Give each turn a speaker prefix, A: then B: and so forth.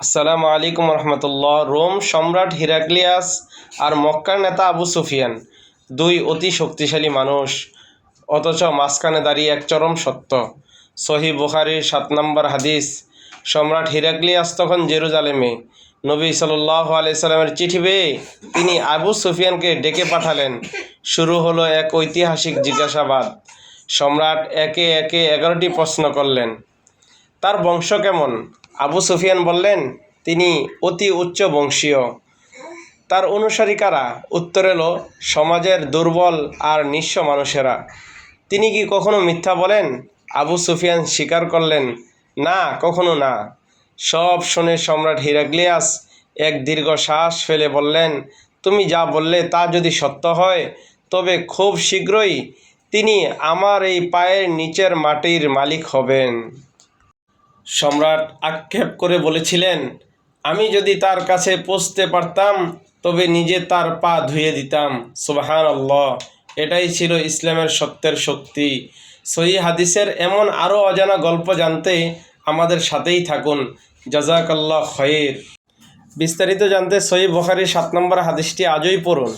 A: আসসালামু আলাইকুম রহমতুল্লাহ। রোম সম্রাট হিরাক্লিয়াস আর মক্কার নেতা আবু সুফিয়ান, দুই অতি শক্তিশালী মানুষ, অথচ মাঝখানে দাঁড়িয়ে এক চরম সত্য। সহিহ বুখারীর 7 নম্বর হাদিস। সম্রাট হিরাক্লিয়াস তখন জেরুজালেমে। নবী সাল্লাল্লাহু আলাইহি সাল্লামের চিঠি পেয়ে তিনি আবু সুফিয়ানকে ডেকে পাঠালেন। শুরু হলো এক ঐতিহাসিক জিজ্ঞাসাবাদ। সম্রাট একে একে 11টি প্রশ্ন করলেন। তার বংশ কেমন? আবু সুফিয়ান বললেন, তিনি অতি উচ্চ বংশীয়। তার অনুসারী কারা? উত্তর এলো, সমাজের দুর্বল আর নিঃস্ব মানুষেরা। তিনি কি কখনো মিথ্যা বলেন? আবু সুফিয়ান স্বীকার করলেন, না, কখনো না। সব শুনে সম্রাট হিরাক্লিয়াস এক দীর্ঘ শ্বাস ফেলে বললেন, তুমি যা বললে তা যদি সত্য হয়, তবে খুব শীঘ্রই তিনি আমার এই পায়ের নিচের মাটির মালিক হবেন। সম্রাট আক্ষেপ করে বলেছিলেন, আমি যদি তার কাছে পৌঁছতে পারতাম তবে নিজে তার পা ধুয়ে দিতাম। সুবহানাল্লাহ। এটাই ছিল ইসলামের সত্যের শক্তি। সহিহ হাদিসের এমন আরও অজানা গল্প জানতে আমাদের সাথেই থাকুন। জাযাকাল্লাহ খায়র। বিস্তারিত জানতে সহিহ বুখারীর 7 নম্বর হাদিসটি আজই পড়ুন।